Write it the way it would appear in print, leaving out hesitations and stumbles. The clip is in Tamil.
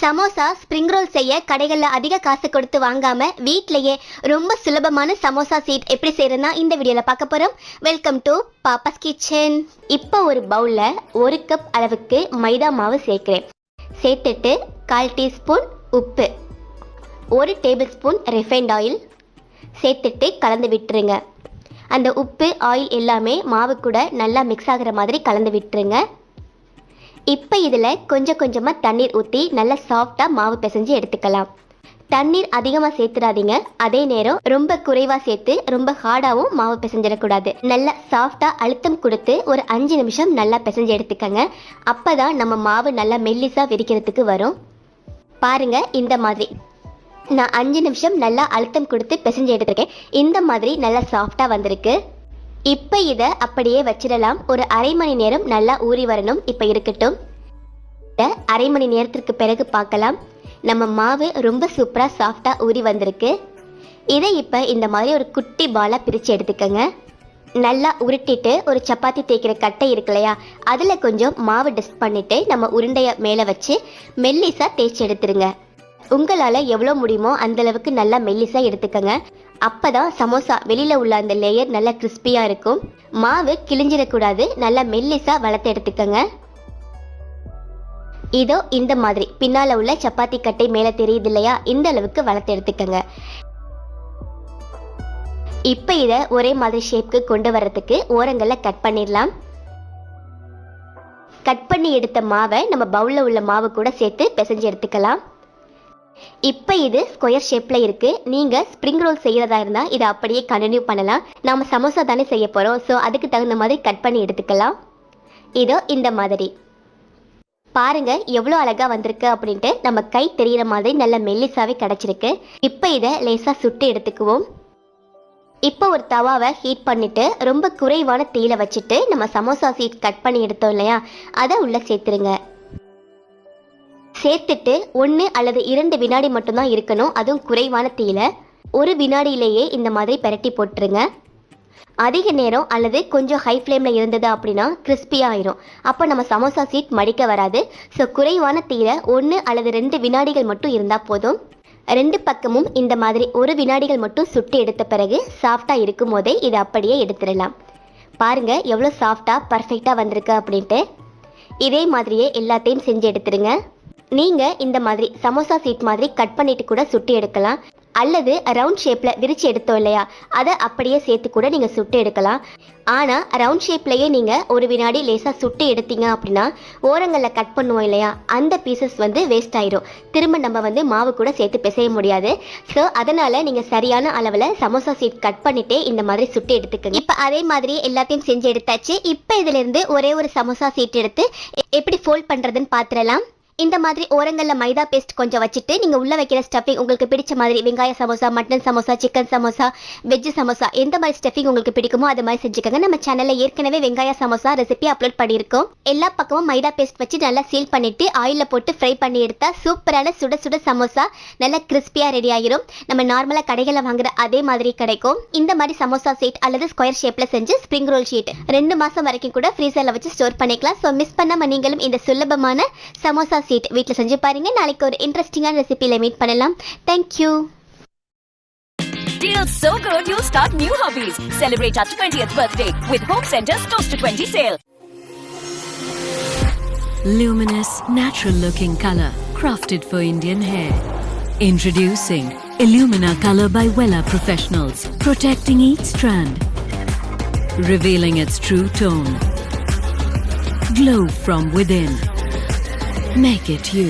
சமோசா ஸ்ப்ரிங் ரோல் செய்ய கடைகள்ல அதிக காசு கொடுத்து வாங்காம வீட்லயே ரொம்ப சுலபமான சமோசா சீட் எப்படி செய்யறதுனா இந்த வீடியோல பார்க்க போறோம். Welcome to Pappa's kitchen. இப்போ ஒரு பவுல்ல 1 கப் அளவுக்கு மைதா மாவு சேர்க்கிறேன். சேர்த்துட்டு 1/4 டீஸ்பூன் உப்பு, 1 டேபிள் ஸ்பூன் ரிஃபைண்ட் ஆயில் சேர்த்துட்டு கலந்து விட்டுருங்க. அந்த உப்பு ஆயில் எல்லாமே மாவு கூட நல்லா மிக்ஸ் ஆகிற மாதிரி கலந்து விட்டுருங்க. இப்போ இதில் கொஞ்சம் கொஞ்சமாக தண்ணீர் ஊற்றி நல்லா சாஃப்டாக மாவு பிசைஞ்சு எடுத்துக்கலாம். தண்ணீர் அதிகமாக சேர்த்துடாதீங்க, அதே நேரம் ரொம்ப குறைவாக சேர்த்து ரொம்ப ஹார்டாகவும் மாவு பிசைஞ்சிடக்கூடாது. நல்லா சாஃப்டாக அழுத்தம் கொடுத்து ஒரு 5 நிமிஷம் நல்லா பிசைஞ்சு எடுத்துக்கங்க. அப்போ தான் நம்ம மாவு நல்லா மெல்லிஸாக விரிக்கிறதுக்கு வரும். பாருங்கள், இந்த மாதிரி நான் 5 நிமிஷம் நல்லா அழுத்தம் கொடுத்து பிசைஞ்சு எடுத்துருக்கேன். இந்த மாதிரி நல்லா சாஃப்டாக வந்திருக்கு. இப்போ இதை அப்படியே வச்சிடலாம். ஒரு அரை மணி நேரம் நல்லா ஊறி வரணும். இப்போ இருக்கட்டும். அரை மணி நேரத்திற்கு பிறகு பார்க்கலாம். நம்ம மாவு ரொம்ப சூப்பராக சாஃப்டாக ஊறி வந்திருக்கு. இதை இப்போ இந்த மாதிரி ஒரு குட்டி பாலாக பிரித்து எடுத்துக்கோங்க. நல்லா உருட்டிட்டு ஒரு சப்பாத்தி தேய்க்கிற கட்டை இருக்கு இல்லையா, அதில் கொஞ்சம் மாவு டஸ்ட் பண்ணிவிட்டு நம்ம உருண்டையை மேலே வச்சு மெல்லிஸாக தேய்ச்சி எடுத்துருங்க. உங்களால் எவ்வளோ முடியுமோ அந்தளவுக்கு நல்லா மெல்லிஸாக எடுத்துக்கோங்க. அப்போ தான் சமோசா வெளியில் உள்ள அந்த லேயர் நல்லா கிறிஸ்பியாக இருக்கும். மாவு கிழிஞ்சிடக்கூடாது. நல்லா மெல்லிஸாக வளர்த்து எடுத்துக்கோங்க. இதோ இந்த மாதிரி பின்னால் உள்ள சப்பாத்தி கட்டை மேலே தெரியுது இல்லையா, இந்த அளவுக்கு வளர்த்து எடுத்துக்கோங்க. இப்போ இதை ஒரே மாதிரி ஷேப்க்கு கொண்டு வர்றதுக்கு ஓரங்களில் கட் பண்ணிடலாம். கட் பண்ணி எடுத்த மாவை நம்ம பவுலில் உள்ள மாவு கூட சேர்த்து பிசைஞ்சு எடுத்துக்கலாம். இப்போ இது ஸ்கொயர் ஷேப்பில் இருக்குது. நீங்கள் ஸ்ப்ரிங் ரோல் செய்கிறதா இருந்தால் இதை அப்படியே கண்டினியூ பண்ணலாம். நாம் சமோசா தானே செய்ய போகிறோம், ஸோ அதுக்கு தகுந்த மாதிரி கட் பண்ணி எடுத்துக்கலாம். இதோ இந்த மாதிரி பாருங்கள் எவ்வளோ அழகாக வந்திருக்கு அப்படின்ட்டு. நம்ம கை தெரிகிற மாதிரி நல்ல மெல்லிசாவே கிடச்சிருக்கு. இப்போ இதை லேசாக சுட்டு எடுத்துக்குவோம். இப்போ ஒரு தவாவை ஹீட் பண்ணிவிட்டு ரொம்ப குறைவான தீயில வச்சுட்டு நம்ம சமோசா சீட் கட் பண்ணி எடுத்தோம் இல்லையா, அதை உள்ளே சேர்த்துருங்க. சேர்த்துட்டு 1 அல்லது 2 வினாடி மட்டும்தான் இருக்கணும், அதுவும் குறைவான தீயில. 1 வினாடியிலேயே இந்த மாதிரி பெரட்டி போட்டுருங்க. அதிக நேரம் அல்லது கொஞ்சம் ஹை ஃப்ளேமில் இருந்தது அப்படின்னா கிறிஸ்பியாக ஆயிரும். அப்போ நம்ம சமோசா சீட் மடிக்க வராது. ஸோ குறைவான தீயில 1 அல்லது 2 வினாடிகள் மட்டும் இருந்தால் போதும். 2 பக்கமும் இந்த மாதிரி 1 வினாடிகள் மட்டும் சுட்டு எடுத்த பிறகு சாஃப்டாக இருக்கும் போதே இதை அப்படியே எடுத்துடலாம். பாருங்கள் எவ்வளோ சாஃப்டாக பர்ஃபெக்டாக வந்திருக்கு அப்படின்ட்டு. இதே மாதிரியே எல்லாத்தையும் செஞ்சு எடுத்துருங்க. நீங்கள் இந்த மாதிரி சமோசா சீட் மாதிரி கட் பண்ணிட்டு கூட சுட்டு எடுக்கலாம். அல்லது ரவுண்ட் ஷேப்பில் விரித்து எடுத்தோம் இல்லையா, அதை அப்படியே சேர்த்து கூட நீங்கள் சுட்டு எடுக்கலாம். ஆனால் ரவுண்ட் ஷேப்லேயே நீங்கள் 1 வினாடி லேசாக சுட்டு எடுத்தீங்க அப்படின்னா ஓரங்களில் கட் பண்ணுவோம் இல்லையா, அந்த பீசஸ் வேஸ்ட் ஆயிரும். திரும்ப நம்ம மாவு கூட சேர்த்து பிசைய முடியாது. ஸோ அதனால் நீங்கள் சரியான அளவில் சமோசா சீட் கட் பண்ணிவிட்டே இந்த மாதிரி சுட்டு எடுத்துக்கோங்க. இப்போ அதே மாதிரி எல்லாத்தையும் செஞ்சு எடுத்தாச்சு. இப்போ இதிலிருந்து ஒரே ஒரு சமோசா சீட் எடுத்து எப்படி ஃபோல்ட் பண்ணுறதுன்னு பார்த்துடலாம். இந்த மாதிரி ஓரங்களில் மைதா பேஸ்ட் கொஞ்சம் வச்சுட்டு நீங்கள் உள்ளே வைக்கிற ஸ்டஃபிங் உங்களுக்கு பிடிச்ச மாதிரி வெங்காய samosa, mutton samosa, chicken samosa, veg samosa, எந்த மாதிரி ஸ்டஃபிங் உங்களுக்கு பிடிக்குமோ அது மாதிரி செஞ்சுக்கோங்க. நம்ம சேனலில் ஏற்கனவே வெங்காய சமோசா ரெசிபி அப்லோட் பண்ணியிருக்கோம். எல்லா பக்கமும் மைதா பேஸ்ட் வச்சு நல்லா சீல் பண்ணிவிட்டு ஆயிலில் போட்டு ஃப்ரை பண்ணி எடுத்தால் சூப்பரான சுட சுட சமோசா நல்லா கிறிஸ்பியாக ரெடி ஆகிரும். நம்ம நார்மலாக கடைகளில் வாங்குற அதே மாதிரி கிடைக்கும். இந்த மாதிரி சமோசா சீட் அல்லது ஸ்கொயர் ஷேப்பில் செஞ்சு ஸ்ப்ரிங் ரோல் ஷீட் 2 மாதம் வரைக்கும் கூட ஃப்ரீசரில் வச்சு ஸ்டோர் பண்ணிக்கலாம். ஸோ மிஸ் பண்ணாமல் நீங்களும் இந்த சுலபமான சமோசா சீட் வீட்டில் செஞ்சு பாருங்க. நாளைக்கு ஒரு இன்ட்ரெஸ்டிங்கான ரெசிபியில மீட் பண்ணலாம். Thank you. Deals so good you'll start new hobbies. Celebrate our 20th birthday with Home Center's Toast to 20 sale. Luminous, natural looking color crafted for Indian hair. Introducing Illumina Color by Wella Professionals, protecting each strand, revealing its true tone. Glow from within. Make it you.